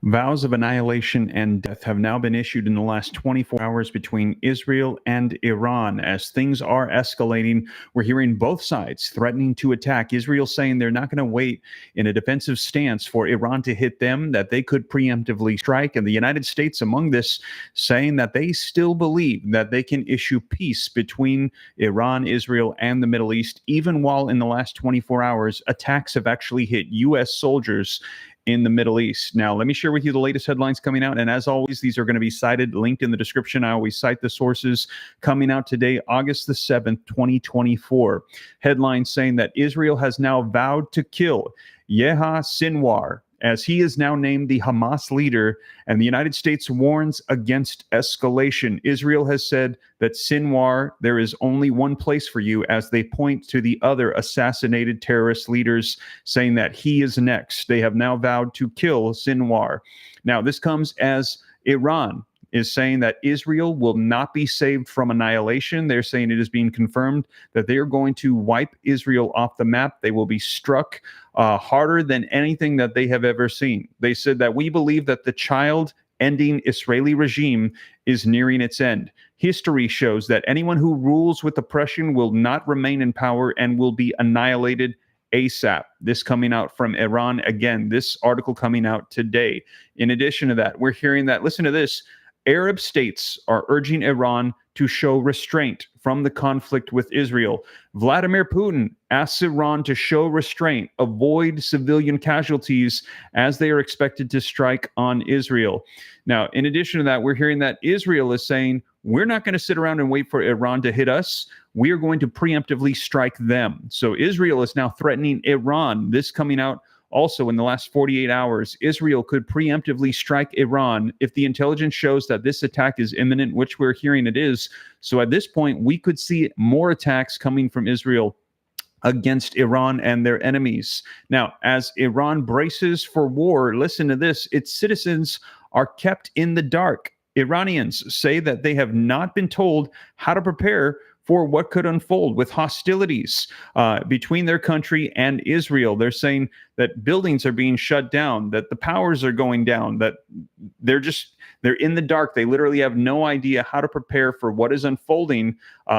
Vows of annihilation and death have now been issued in the last 24 hours between Israel and Iran. As things are escalating, we're hearing both sides threatening to attack. Israel saying they're not going to wait in a defensive stance for Iran to hit them, that they could preemptively strike. And the United States among this, saying that they still believe that they can issue peace between Iran, Israel, and the Middle East, even while in the last 24 hours, attacks have actually hit U.S. soldiers in the Middle East. Now, let me share with you the latest headlines coming out. And as always, these are going to be cited, linked in the description. I always cite the sources coming out today, August the 7th, 2024. Headlines saying that Israel has now vowed to kill Yahya Sinwar, as he is now named the Hamas leader, and the United States warns against escalation. Israel has said that Sinwar, there is only one place for you, as they point to the other assassinated terrorist leaders, saying that he is next. They have now vowed to kill Sinwar. Now, this comes as Iran is saying that Israel will not be saved from annihilation. They're saying it is being confirmed that they are going to wipe Israel off the map. They will be struck harder than anything that they have ever seen. They said that we believe that the child-ending Israeli regime is nearing its end. History shows that anyone who rules with oppression will not remain in power and will be annihilated ASAP. This coming out from Iran. Again, this article coming out today. In addition to that, we're hearing that, listen to this, Arab states are urging Iran to show restraint from the conflict with Israel. Vladimir Putin asks Iran to show restraint, avoid civilian casualties as they are expected to strike on Israel. Now, in addition to that, we're hearing that Israel is saying, we're not going to sit around and wait for Iran to hit us. We are going to preemptively strike them. So Israel is now threatening Iran. This coming out also in the last 48 hours. Israel could preemptively strike Iran if the intelligence shows that this attack is imminent, which we're hearing it is. So at this point, we could see more attacks coming from Israel against Iran and their enemies. Now, as Iran braces for war, listen to this, its citizens are kept in the dark. Iranians say that they have not been told how to prepare for what could unfold with hostilities between their country and Israel. They're saying that buildings are being shut down, that the powers are going down, that they're in the dark. They literally have no idea how to prepare for what is unfolding.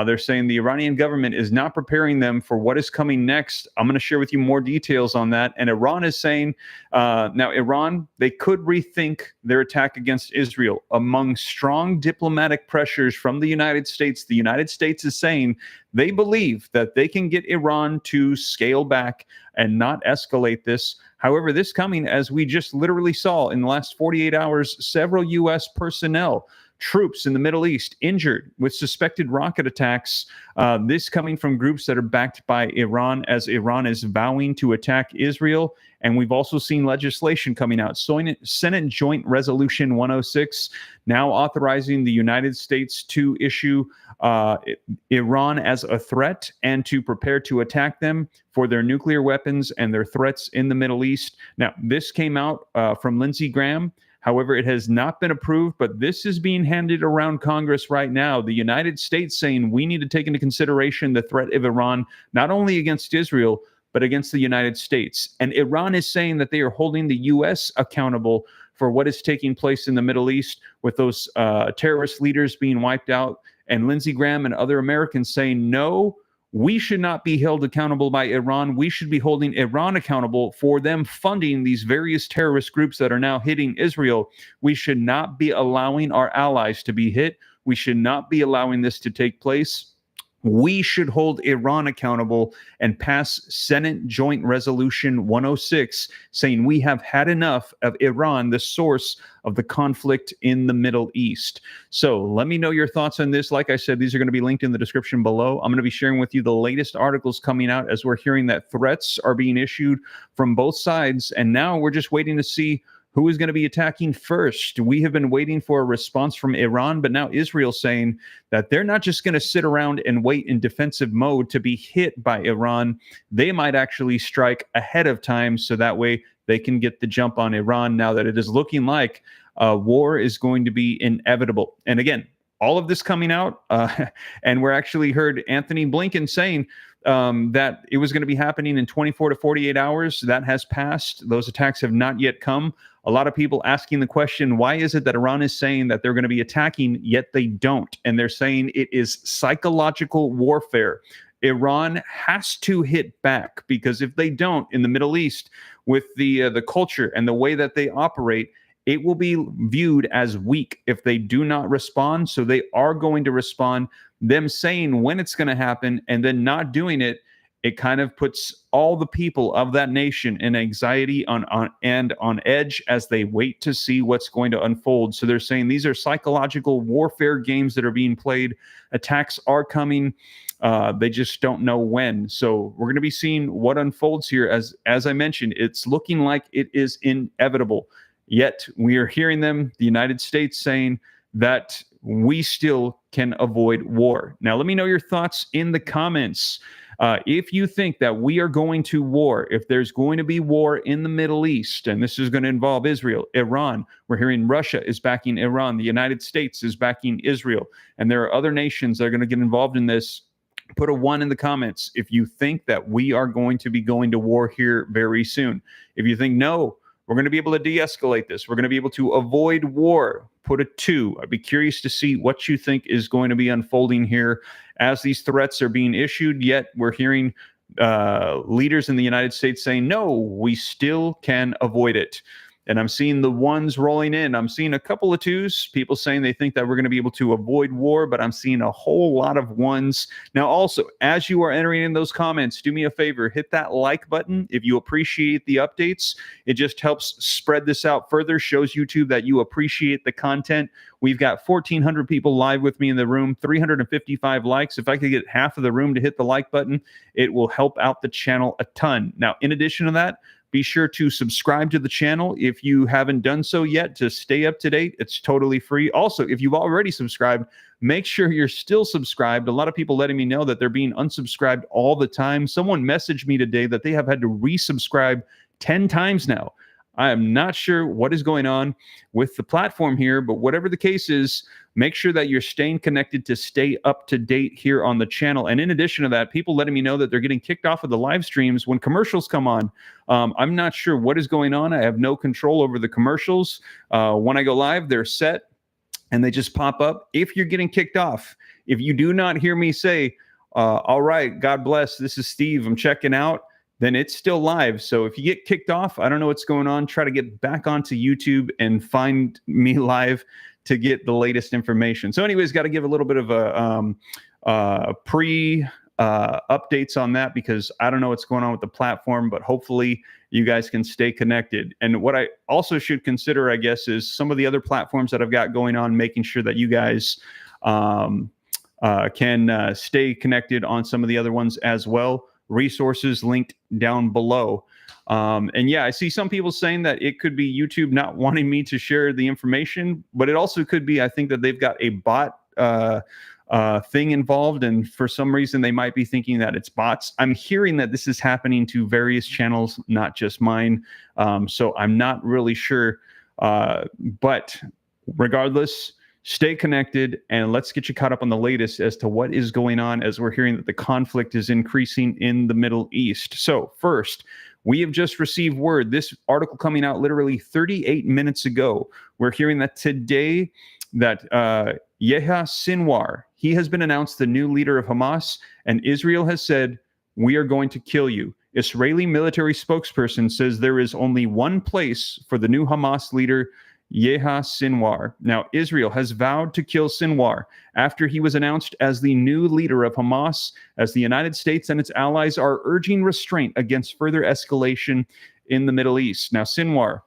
They're saying the Iranian government is not preparing them for what is coming next. I'm going to share with you more details on that. And Iran is saying, now Iran, they could rethink their attack against Israel. Among strong diplomatic pressures from the United States is saying they believe that they can get Iran to scale back and not escalate this. However, this coming, as we just literally saw in the last 48 hours, several U.S. personnel, troops in the Middle East injured with suspected rocket attacks. This coming from groups that are backed by Iran, as Iran is vowing to attack Israel. And we've also seen legislation coming out. Senate Joint Resolution 106 now authorizing the United States to issue Iran as a threat and to prepare to attack them for their nuclear weapons and their threats in the Middle East. Now, this came out from Lindsey Graham. However, it has not been approved, but this is being handed around Congress right now. The United States saying we need to take into consideration the threat of Iran, not only against Israel, but against the United States. And Iran is saying that they are holding the U.S. accountable for what is taking place in the Middle East with those terrorist leaders being wiped out. And Lindsey Graham and other Americans saying, no, we should not be held accountable by Iran. We should be holding Iran accountable for them funding these various terrorist groups that are now hitting Israel. We should not be allowing our allies to be hit. We should not be allowing this to take place. We should hold Iran accountable and pass Senate Joint Resolution 106 saying we have had enough of Iran, the source of the conflict in the Middle East. So let me know your thoughts on this. Like I said, these are going to be linked in the description below. I'm going to be sharing with you the latest articles coming out as we're hearing that threats are being issued from both sides. And now we're just waiting to see who is going to be attacking first. We have been waiting for a response from Iran, but now Israel saying that they're not just going to sit around and wait in defensive mode to be hit by Iran. They might actually strike ahead of time so that way they can get the jump on Iran now that it is looking like war is going to be inevitable. And again, all of this coming out, and we're actually heard Anthony Blinken saying that it was going to be happening in 24 to 48 hours. That has passed. Those attacks have not yet come. A lot of people asking the question, why is it that Iran is saying that they're going to be attacking, yet they don't? And they're saying it is psychological warfare. Iran has to hit back, because if they don't in the Middle East, with the culture and the way that they operate, it will be viewed as weak if they do not respond. So they are going to respond. Them saying when it's going to happen and then not doing it, it kind of puts all the people of that nation in anxiety and on edge as they wait to see what's going to unfold. So they're saying these are psychological warfare games that are being played. Attacks are coming. They just don't know when. So we're going to be seeing what unfolds here. As I mentioned, it's looking like it is inevitable. Yet we are hearing them, the United States, saying that we still can avoid war. Now, let me know your thoughts in the comments. If you think that we are going to war, if there's going to be war in the Middle East, and this is going to involve Israel, Iran, we're hearing Russia is backing Iran, the United States is backing Israel, and there are other nations that are going to get involved in this. Put a 1 in the comments if you think that we are going to be going to war here very soon. If you think no, we're going to be able to de-escalate this, we're going to be able to avoid war, put a 2. I'd be curious to see what you think is going to be unfolding here as these threats are being issued. Yet we're hearing leaders in the United States saying, no, we still can avoid it. And I'm seeing the 1s rolling in. I'm seeing a couple of 2s, people saying they think that we're going to be able to avoid war, but I'm seeing a whole lot of 1s. Now, also, as you are entering in those comments, do me a favor, hit that like button if you appreciate the updates. It just helps spread this out further, shows YouTube that you appreciate the content. We've got 1,400 people live with me in the room, 355 likes. If I could get half of the room to hit the like button, it will help out the channel a ton. Now, in addition to that, be sure to subscribe to the channel if you haven't done so yet to stay up to date. It's totally free. Also, if you've already subscribed, make sure you're still subscribed. A lot of people letting me know that they're being unsubscribed all the time. Someone messaged me today that they have had to resubscribe 10 times now. I am not sure what is going on with the platform here, but whatever the case is, make sure that you're staying connected to stay up to date here on the channel. And in addition to that, people letting me know that they're getting kicked off of the live streams when commercials come on. I'm not sure what is going on. I have no control over the commercials. When I go live, they're set and they just pop up. If you're getting kicked off, if you do not hear me say, all right, God bless, this is Steve, I'm checking out, then it's still live. So if you get kicked off, I don't know what's going on. Try to get back onto YouTube and find me live to get the latest information. So anyways, got to give a little bit of a updates on that, because I don't know what's going on with the platform, but hopefully you guys can stay connected. And what I also should consider, I guess, is some of the other platforms that I've got going on, making sure that you guys can stay connected on some of the other ones as well. Resources linked down below. And yeah, I see some people saying that it could be YouTube not wanting me to share the information, but it also could be, I think that they've got a bot thing involved, and for some reason they might be thinking that it's bots. I'm hearing that this is happening to various channels, not just mine. So I'm not really sure, but regardless, stay connected and let's get you caught up on the latest as to what is going on, as we're hearing that the conflict is increasing in the Middle East. So first, we have just received word, this article coming out literally 38 minutes ago. We're hearing that today that Yahya Sinwar, he has been announced the new leader of Hamas, and Israel has said, we are going to kill you. Israeli military spokesperson says there is only one place for the new Hamas leader, Yahya Sinwar. Now, Israel has vowed to kill Sinwar after he was announced as the new leader of Hamas, as the United States and its allies are urging restraint against further escalation in the Middle East. Now, Sinwar,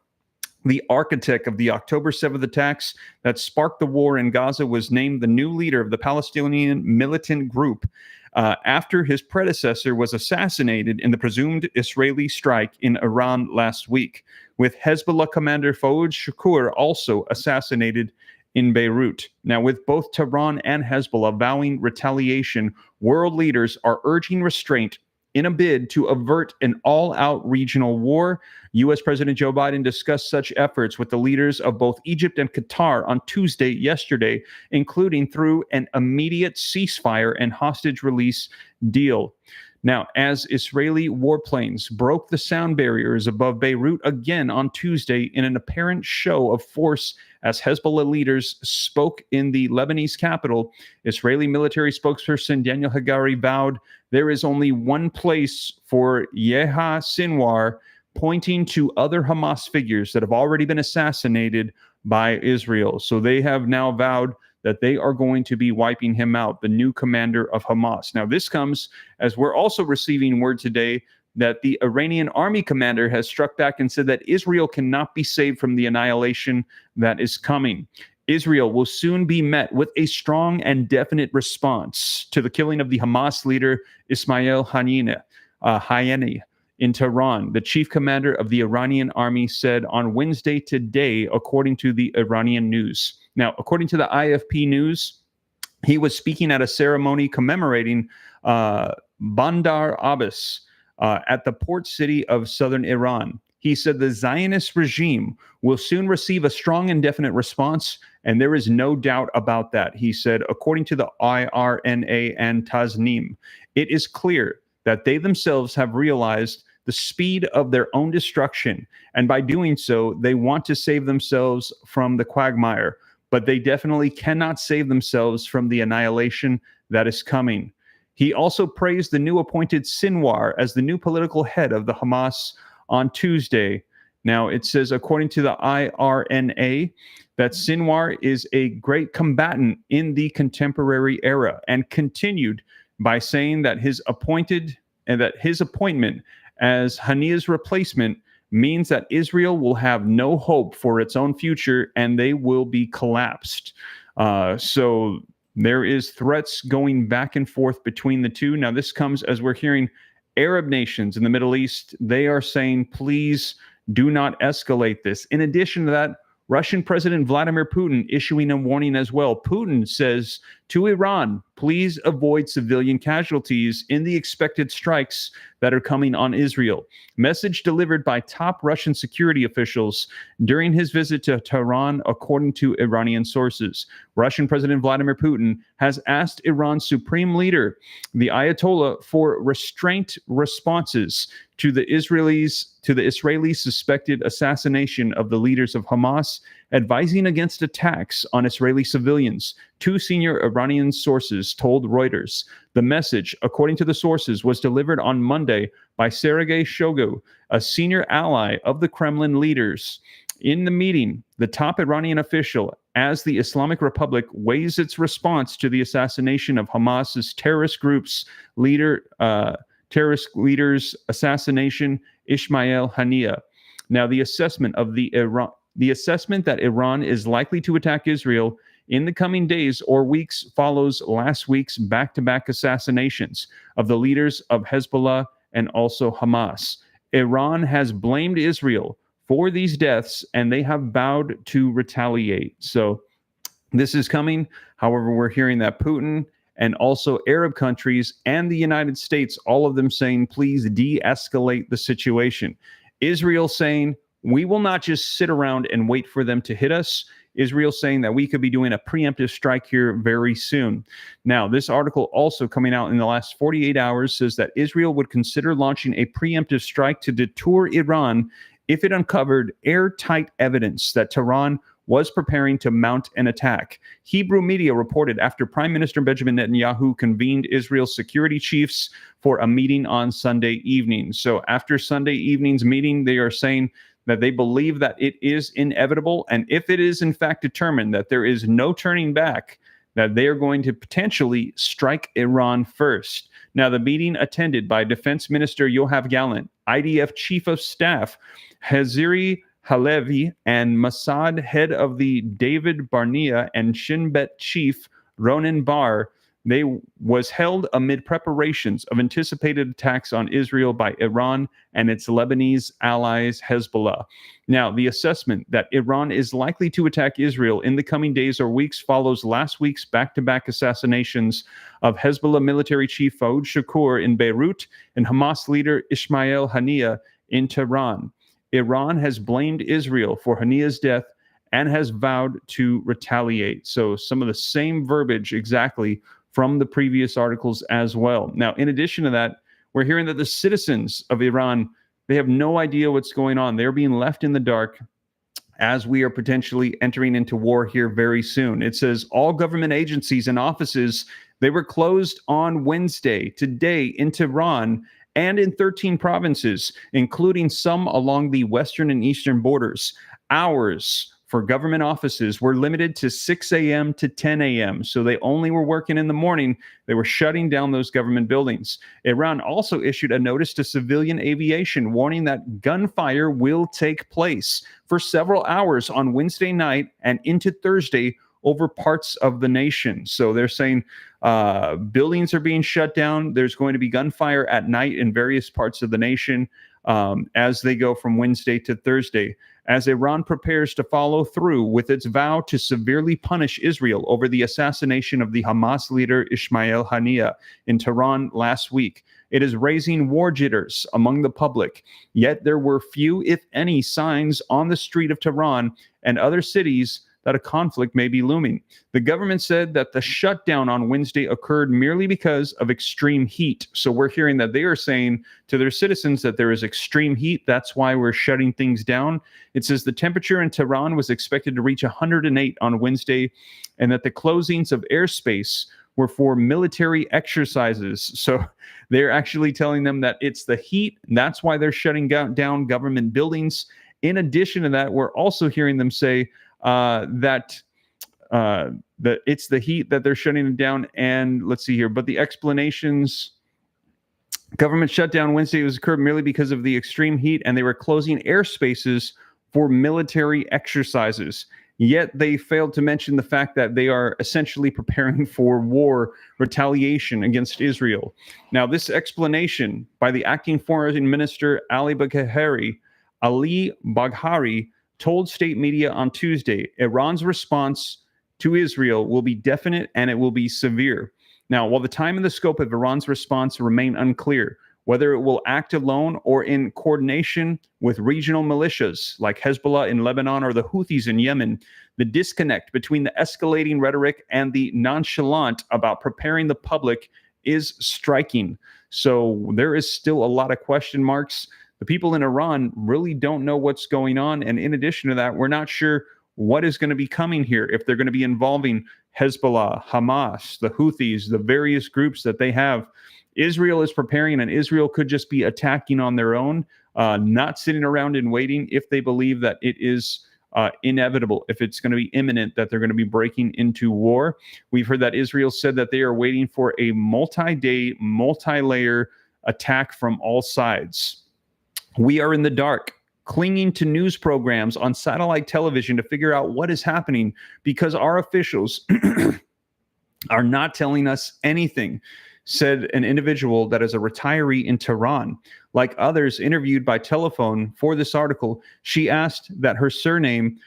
the architect of the October 7th attacks that sparked the war in Gaza, was named the new leader of the Palestinian militant group after his predecessor was assassinated in the presumed Israeli strike in Iran last week, with Hezbollah commander Fouad Shukr also assassinated in Beirut. Now, with both Tehran and Hezbollah vowing retaliation, world leaders are urging restraint in a bid to avert an all-out regional war. U.S. President Joe Biden discussed such efforts with the leaders of both Egypt and Qatar on Tuesday yesterday, including through an immediate ceasefire and hostage release deal. Now, as Israeli warplanes broke the sound barriers above Beirut again on Tuesday in an apparent show of force as Hezbollah leaders spoke in the Lebanese capital, Israeli military spokesperson Daniel Hagari vowed there is only one place for Yehya Sinwar, pointing to other Hamas figures that have already been assassinated by Israel. So they have now vowed that they are going to be wiping him out, the new commander of Hamas. Now, this comes as we're also receiving word today that the Iranian army commander has struck back and said that Israel cannot be saved from the annihilation that is coming. Israel will soon be met with a strong and definite response to the killing of the Hamas leader Ismail Haniyeh in Tehran. The chief commander of the Iranian army said on Wednesday today, according to the Iranian news. Now, according to the IFP news, he was speaking at a ceremony commemorating Bandar Abbas at the port city of southern Iran. He said the Zionist regime will soon receive a strong and definite response, and there is no doubt about that. He said, according to the IRNA and Tasnim, it is clear that they themselves have realized the speed of their own destruction, and by doing so, they want to save themselves from the quagmire, but they definitely cannot save themselves from the annihilation that is coming. He also praised the new appointed Sinwar as the new political head of the Hamas on Tuesday. Now, it says, according to the IRNA, that Sinwar is a great combatant in the contemporary era, and continued by saying that his appointment as Haniyeh's replacement means that Israel will have no hope for its own future and they will be collapsed. So there is threats going back and forth between the two. Now, this comes as we're hearing Arab nations in the Middle East. They are saying, please do not escalate this. In addition to that, Russian President Vladimir Putin issuing a warning as well. Putin says to Iran, please avoid civilian casualties in the expected strikes that are coming on Israel. Message delivered by top Russian security officials during his visit to Tehran, according to Iranian sources. Russian President Vladimir Putin has asked Iran's supreme leader, the Ayatollah, for restraint responses to the Israeli suspected assassination of the leaders of Hamas, advising against attacks on Israeli civilians. Two senior Iranian sources told Reuters. The message, according to the sources, was delivered on Monday by Sergei Shoigu, a senior ally of the Kremlin leaders. In the meeting, the top Iranian official, as the Islamic Republic weighs its response to the assassination of Hamas's terrorist leader's assassination, Ismail Haniyeh. Now, the assessment that Iran is likely to attack Israel in the coming days or weeks follows last week's back-to-back assassinations of the leaders of Hezbollah and also Hamas. Iran has blamed Israel for these deaths, and they have vowed to retaliate. So this is coming. However, we're hearing that Putin and also Arab countries and the United States, all of them saying, please de-escalate the situation. Israel saying, we will not just sit around and wait for them to hit us. Israel saying that we could be doing a preemptive strike here very soon. Now, this article also coming out in the last 48 hours says that Israel would consider launching a preemptive strike to deter Iran if it uncovered airtight evidence that Tehran was preparing to mount an attack. Hebrew media reported after Prime Minister Benjamin Netanyahu convened Israel's security chiefs for a meeting on Sunday evening. So after Sunday evening's meeting, they are saying that they believe that it is inevitable, and if it is in fact determined that there is no turning back, that they are going to potentially strike Iran first. Now, the meeting attended by Defense Minister Yoav Gallant, IDF Chief of Staff Haziri Halevi, and Mossad head of the David Barnea and Shin Bet Chief Ronen Bar, they was held amid preparations of anticipated attacks on Israel by Iran and its Lebanese allies Hezbollah. Now, the assessment that Iran is likely to attack Israel in the coming days or weeks follows last week's back-to-back assassinations of Hezbollah military chief Fouad Shakur in Beirut and Hamas leader Ismail Haniyeh in Tehran. Iran has blamed Israel for Haniyeh's death and has vowed to retaliate. So some of the same verbiage exactly from the previous articles as well. Now, in addition to that, we're hearing that the citizens of Iran, they have no idea what's going on. They're being left in the dark as we are potentially entering into war here very soon. It says all government agencies and offices, they were closed on Wednesday, today, in Tehran and in 13 provinces, including some along the western and eastern borders. Hours for government offices were limited to 6 a.m. to 10 a.m. So they only were working in the morning. They were shutting down those government buildings. Iran also issued a notice to civilian aviation warning that gunfire will take place for several hours on Wednesday night and into Thursday over parts of the nation. So they're saying buildings are being shut down. There's going to be gunfire at night in various parts of the nation as they go from Wednesday to Thursday, as Iran prepares to follow through with its vow to severely punish Israel over the assassination of the Hamas leader Ismail Haniyeh in Tehran last week. It is raising war jitters among the public, yet there were few, if any, signs on the street of Tehran and other cities that a conflict may be looming. The government said that the shutdown on Wednesday occurred merely because of extreme heat. So we're hearing that they are saying to their citizens that there is extreme heat. That's why we're shutting things down. It says the temperature in Tehran was expected to reach 108 on Wednesday, and that the closings of airspace were for military exercises. So they're actually telling them that it's the heat. And that's why they're shutting down government buildings. In addition to that, we're also hearing them say that it's the heat that they're shutting it down. And let's see here. But the explanations, government shutdown Wednesday was occurred merely because of the extreme heat, and they were closing airspaces for military exercises. Yet they failed to mention the fact that they are essentially preparing for war retaliation against Israel. Now, this explanation by the acting foreign minister Ali Bagheri told state media on Tuesday, Iran's response to Israel will be definite and it will be severe. Now, while the time and the scope of Iran's response remain unclear, whether it will act alone or in coordination with regional militias like Hezbollah in Lebanon or the Houthis in Yemen, the disconnect between the escalating rhetoric and the nonchalant about preparing the public is striking. So there is still a lot of question marks. The people in Iran really don't know what's going on. And in addition to that, we're not sure what is going to be coming here, if they're going to be involving Hezbollah, Hamas, the Houthis, the various groups that they have. Israel is preparing, and Israel could just be attacking on their own, not sitting around and waiting if they believe that it is inevitable, if it's going to be imminent that they're going to be breaking into war. We've heard that Israel said that they are waiting for a multi-day, multi-layer attack from all sides. We are in the dark, clinging to news programs on satellite television to figure out what is happening because our officials are not telling us anything, said an individual that is a retiree in Tehran. Like others interviewed by telephone for this article, she asked that her surname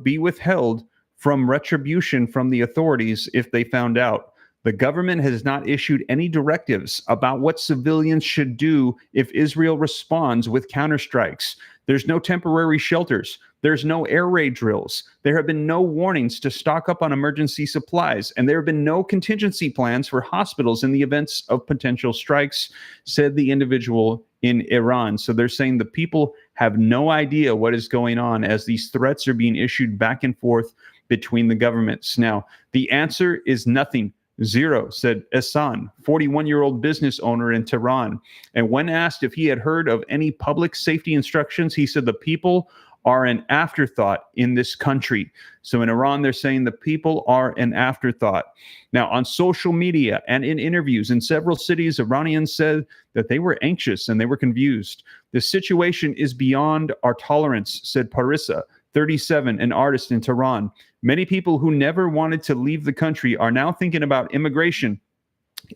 be withheld from retribution from the authorities if they found out. The government has not issued any directives about what civilians should do if Israel responds with counterstrikes. There's no temporary shelters. There's no air raid drills. There have been no warnings to stock up on emergency supplies, and there have been no contingency plans for hospitals in the events of potential strikes, said the individual in Iran. So they're saying the people have no idea what is going on as these threats are being issued back and forth between the governments. Now, the answer is nothing. Zero, said Ehsan, 41-year-old business owner in Tehran. And when asked if he had heard of any public safety instructions, he said the people are an afterthought in this country. So in Iran, they're saying the people are an afterthought. Now, on social media and in interviews in several cities, Iranians said that they were anxious and they were confused. The situation is beyond our tolerance, said Parissa, 37, an artist in Tehran. Many people who never wanted to leave the country are now thinking about immigration.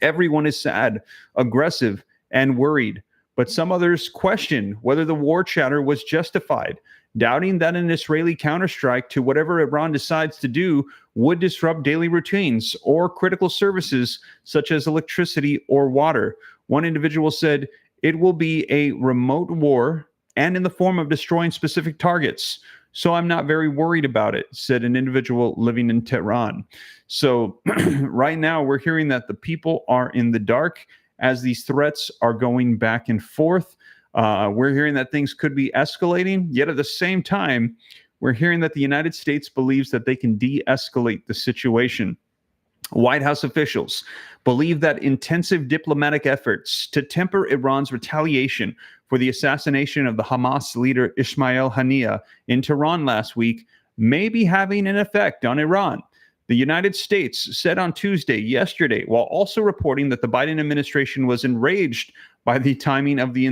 Everyone is sad, aggressive, and worried. But some others question whether the war chatter was justified, doubting that an Israeli counterstrike to whatever Iran decides to do would disrupt daily routines or critical services such as electricity or water. One individual said, "It will be a remote war and in the form of destroying specific targets. So I'm not very worried about it," said an individual living in Tehran. So right now we're hearing that the people are in the dark as these threats are going back and forth. We're hearing that things could be escalating, yet at the same time, we're hearing that the United States believes that they can de-escalate the situation. White House officials believe that intensive diplomatic efforts to temper Iran's retaliation for the assassination of the Hamas leader Ismail Haniyeh in Tehran last week may be having an effect on Iran. The United States said on Tuesday, yesterday, while also reporting that the Biden administration was enraged by the timing of the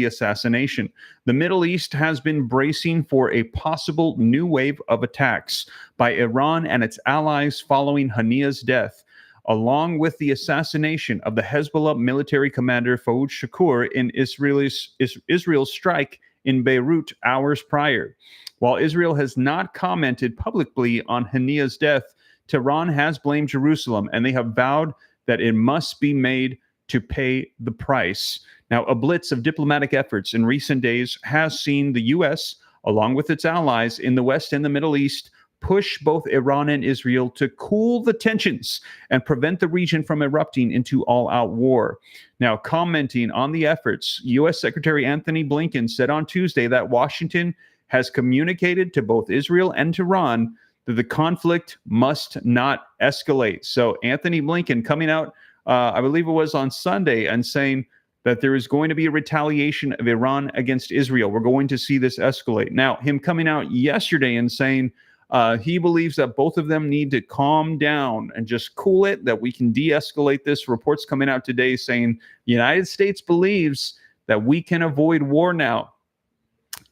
assassination. The Middle East has been bracing for a possible new wave of attacks by Iran and its allies following Haniyeh's death, along with the assassination of the Hezbollah military commander Fouad Shakur in Israel's strike in Beirut hours prior. While Israel has not commented publicly on Haniyeh's death, Tehran has blamed Jerusalem, and they have vowed that it must be made to pay the price. Now, a blitz of diplomatic efforts in recent days has seen the U.S., along with its allies in the West and the Middle East, push both Iran and Israel to cool the tensions and prevent the region from erupting into all-out war. Now, commenting on the efforts, U.S. Secretary Anthony Blinken said on Tuesday that Washington has communicated to both Israel and Tehran that the conflict must not escalate. So Anthony Blinken coming out, I believe it was on Sunday, and saying that there is going to be a retaliation of Iran against Israel. We're going to see this escalate. Now, him coming out yesterday and saying he believes that both of them need to calm down and just cool it, that we can de-escalate this. Reports coming out today saying the United States believes that we can avoid war now.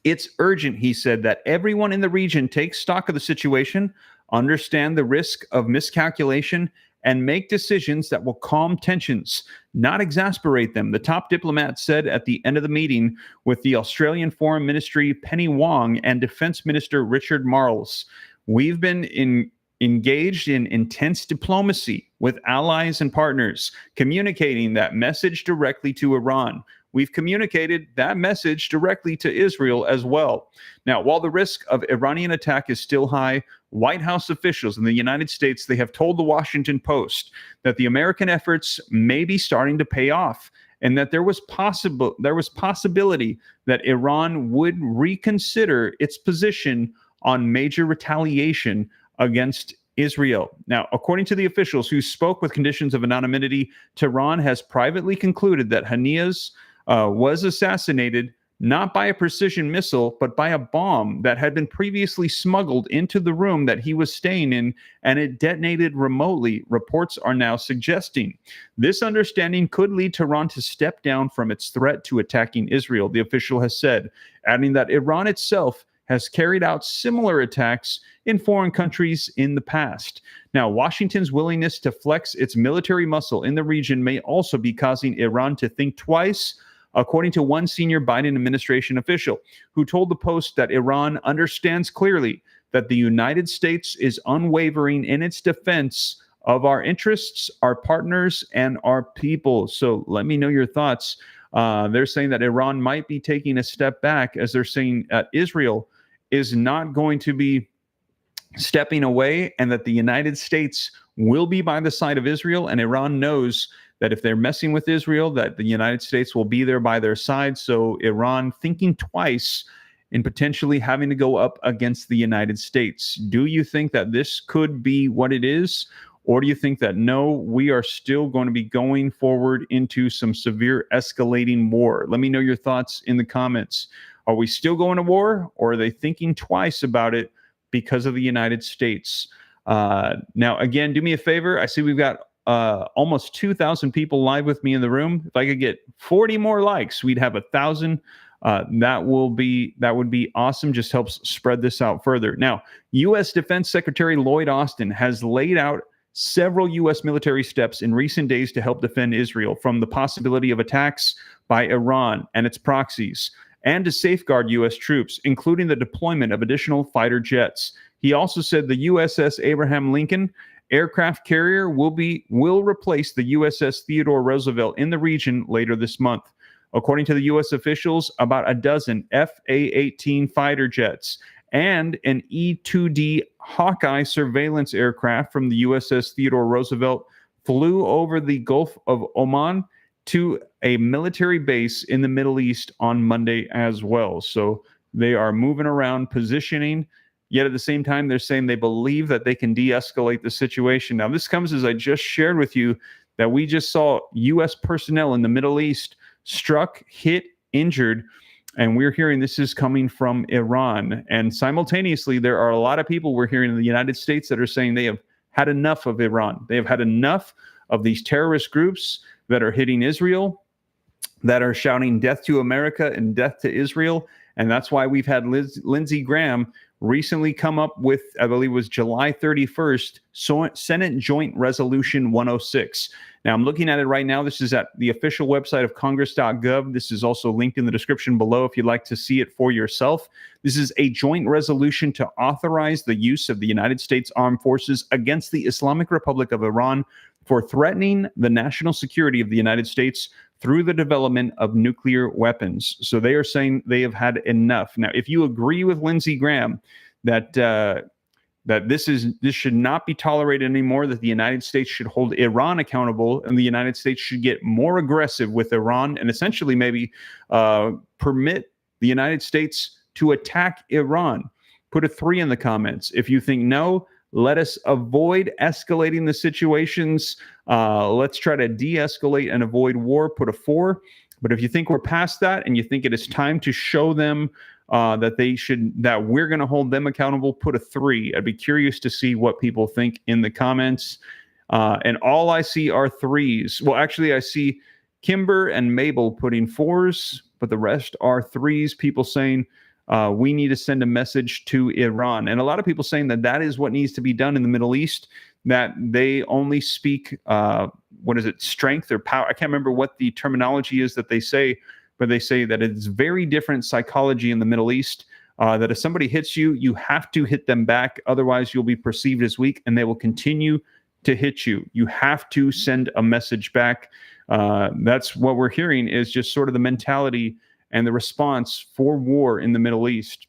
It's urgent, he said, that everyone in the region take stock of the situation, understand the risk of miscalculation, and make decisions that will calm tensions, not exasperate them. The top diplomat said at the end of the meeting with the Australian Foreign Ministry Penny Wong and Defense Minister Richard Marles. We've been engaged in intense diplomacy with allies and partners, communicating that message directly to Iran. We've communicated that message directly to Israel as well. Now, while the risk of Iranian attack is still high, White House officials in the United States, they have told the Washington Post that the American efforts may be starting to pay off, and that there was possibility that Iran would reconsider its position on major retaliation against Israel. Now, according to the officials who spoke with conditions of anonymity, Tehran has privately concluded that Haniyeh was assassinated not by a precision missile, but by a bomb that had been previously smuggled into the room that he was staying in, and it detonated remotely, reports are now suggesting. This understanding could lead Tehran to step down from its threat to attacking Israel, the official has said, adding that Iran itself has carried out similar attacks in foreign countries in the past. Now, Washington's willingness to flex its military muscle in the region may also be causing Iran to think twice, according to one senior Biden administration official who told the Post that Iran understands clearly that the United States is unwavering in its defense of our interests, our partners, and our people. So let me know your thoughts. They're saying that Iran might be taking a step back, as they're saying Israel is not going to be stepping away, and that the United States will be by the side of Israel, and Iran knows that if they're messing with Israel, that the United States will be there by their side. So Iran thinking twice in potentially having to go up against the United States. Do you think that this could be what it is? Or do you think that, no, we are still going to be going forward into some severe escalating war? Let me know your thoughts in the comments. Are we still going to war, or are they thinking twice about it because of the United States? Now, again, do me a favor. I see we've got almost 2,000 people live with me in the room. If I could get 40 more likes, we'd have 1,000. That would be awesome. Just helps spread this out further. Now, U.S. Defense Secretary Lloyd Austin has laid out several U.S. military steps in recent days to help defend Israel from the possibility of attacks by Iran and its proxies, and to safeguard U.S. troops, including the deployment of additional fighter jets. He also said the USS Abraham Lincoln aircraft carrier will replace the USS Theodore Roosevelt in the region later this month. According to the U.S. officials, about a dozen F/A-18 fighter jets and an E-2D Hawkeye surveillance aircraft from the USS Theodore Roosevelt flew over the Gulf of Oman, to a military base in the Middle East on Monday as well. So they are moving around, positioning. Yet at the same time, they're saying they believe that they can de-escalate the situation. Now, this comes as I just shared with you that we just saw U.S. personnel in the Middle East struck, hit, injured, and we're hearing this is coming from Iran. And simultaneously, there are a lot of people we're hearing in the United States that are saying they have had enough of Iran. They have had enough of these terrorist groups that are hitting Israel, that are shouting death to America and death to Israel. And that's why we've had Lindsey Graham recently come up with, I believe it was July 31st, Senate Joint Resolution 106. Now, I'm looking at it right now. This is at the official website of congress.gov. This is also linked in the description below if you'd like to see it for yourself. This is a joint resolution to authorize the use of the United States Armed Forces against the Islamic Republic of Iran for threatening the national security of the United States through the development of nuclear weapons. So they are saying they have had enough. Now, if you agree with Lindsey Graham that this should not be tolerated anymore, that the United States should hold Iran accountable, and the United States should get more aggressive with Iran, and essentially maybe permit the United States to attack Iran, put a 3 in the comments. If you think no, let us avoid escalating the situations. Let's try to de-escalate and avoid war. Put a 4. But if you think we're past that and you think it is time to show them that we're going to hold them accountable, put a 3. I'd be curious to see what people think in the comments. And all I see are 3s. Well, actually, I see Kimber and Mabel putting 4s, but the rest are 3s. People saying, we need to send a message to Iran. And a lot of people saying that is what needs to be done in the Middle East, that they only speak, strength or power. I can't remember what the terminology is that they say, but they say that it's very different psychology in the Middle East, that if somebody hits you, you have to hit them back. Otherwise, you'll be perceived as weak and they will continue to hit you. You have to send a message back. That's what we're hearing is just sort of the mentality and the response for war in the Middle East.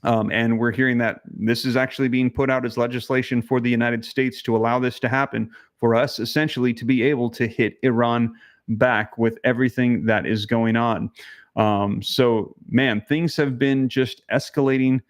And we're hearing that this is actually being put out as legislation for the United States to allow this to happen, for us essentially to be able to hit Iran back with everything that is going on. So, man, things have been just escalating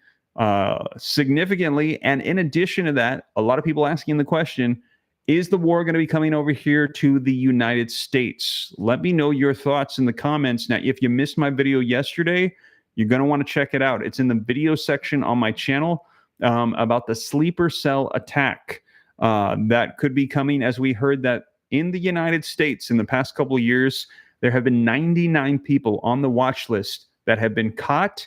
significantly. And in addition to that, a lot of people asking the question, is the war going to be coming over here to the United States? Let me know your thoughts in the comments. Now, if you missed my video yesterday, you're going to want to check it out. It's in the video section on my channel about the sleeper cell attack that could be coming, as we heard that in the United States in the past couple of years, there have been 99 people on the watch list that have been caught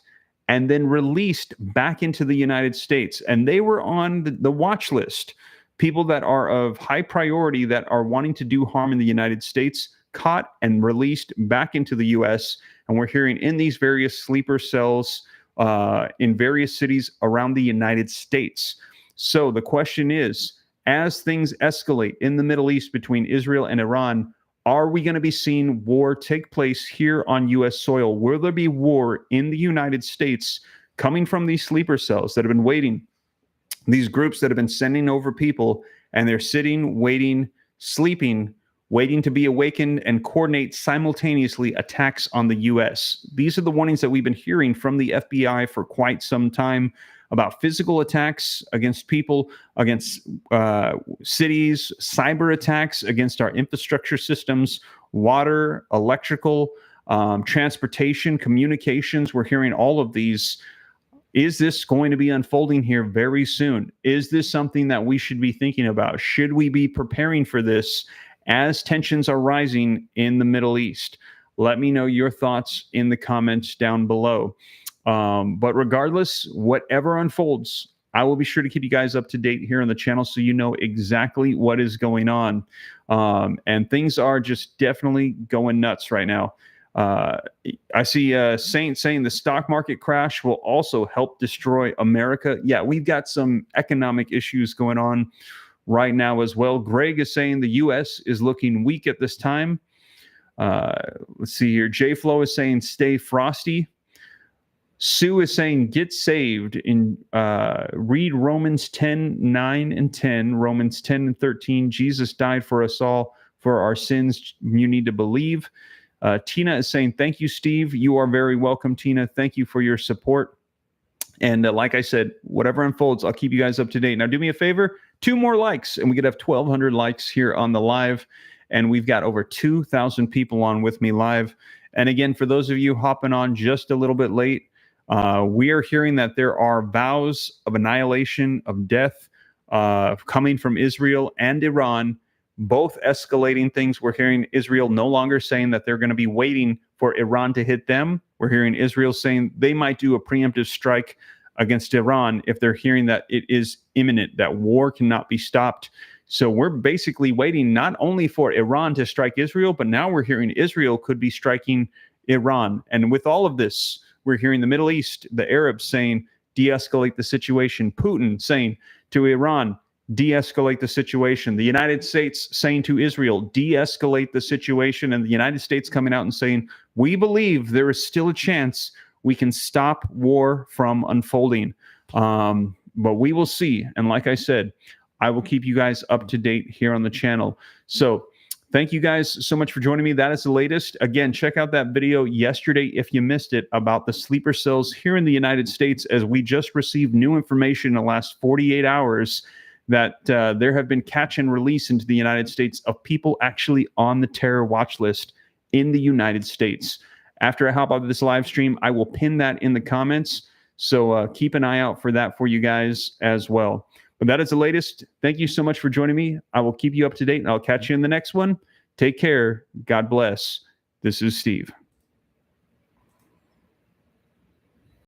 and then released back into the United States. And they were on the watch list. People that are of high priority that are wanting to do harm in the United States, caught and released back into the U.S. And we're hearing in these various sleeper cells in various cities around the United States. So the question is, as things escalate in the Middle East between Israel and Iran, are we going to be seeing war take place here on U.S. soil? Will there be war in the United States coming from these sleeper cells that have been waiting? These groups that have been sending over people, and they're sitting, waiting, sleeping, waiting to be awakened and coordinate simultaneously attacks on the U.S. These are the warnings that we've been hearing from the FBI for quite some time about physical attacks against people, against cities, cyber attacks against our infrastructure systems, water, electrical, transportation, communications. We're hearing all of these. Is this going to be unfolding here very soon? Is this something that we should be thinking about? Should we be preparing for this as tensions are rising in the Middle East? Let me know your thoughts in the comments down below. But regardless, whatever unfolds, I will be sure to keep you guys up to date here on the channel so you know exactly what is going on. And things are just definitely going nuts right now. I see Saint saying the stock market crash will also help destroy America. Yeah, we've got some economic issues going on right now as well. Greg is saying the U.S. is looking weak at this time. Let's see here. J-Flow is saying stay frosty. Sue is saying get saved. Read Romans 10:9 and 10, Romans 10 and 13. Jesus died for us all, For our sins, you need to believe. Tina is saying, thank you, Steve. You are very welcome, Tina. Thank you for your support. And like I said, whatever unfolds, I'll keep you guys up to date. Now, do me a favor, 2 more likes, and we could have 1,200 likes here on the live. And we've got over 2,000 people on with me live. And again, for those of you hopping on just a little bit late, we are hearing that there are vows of annihilation, of death, coming from Israel and Iran, both escalating things. We're hearing Israel no longer saying that they're going to be waiting for Iran to hit them. We're hearing Israel saying they might do a preemptive strike against Iran if they're hearing that it is imminent, that war cannot be stopped. So we're basically waiting not only for Iran to strike Israel, but now we're hearing Israel could be striking Iran. And with all of this, we're hearing the Middle East, the Arabs saying, de-escalate the situation. Putin saying to Iran, de-escalate the situation. The United States saying to Israel, de-escalate the situation. And the United States coming out and saying, we believe there is still a chance we can stop war from unfolding. But we will see. And like I said, I will keep you guys up to date here on the channel. So thank you guys so much for joining me. That is the latest. Again, check out that video yesterday if you missed it about the sleeper cells here in the United States, as we just received new information in the last 48 hours that there have been catch and release into the United States of people actually on the terror watch list in the United States. After I hop out of this live stream, I will pin that in the comments. So keep an eye out for that for you guys as well. But that is the latest. Thank you so much for joining me. I will keep you up to date, and I'll catch you in the next one. Take care. God bless. This is Steve.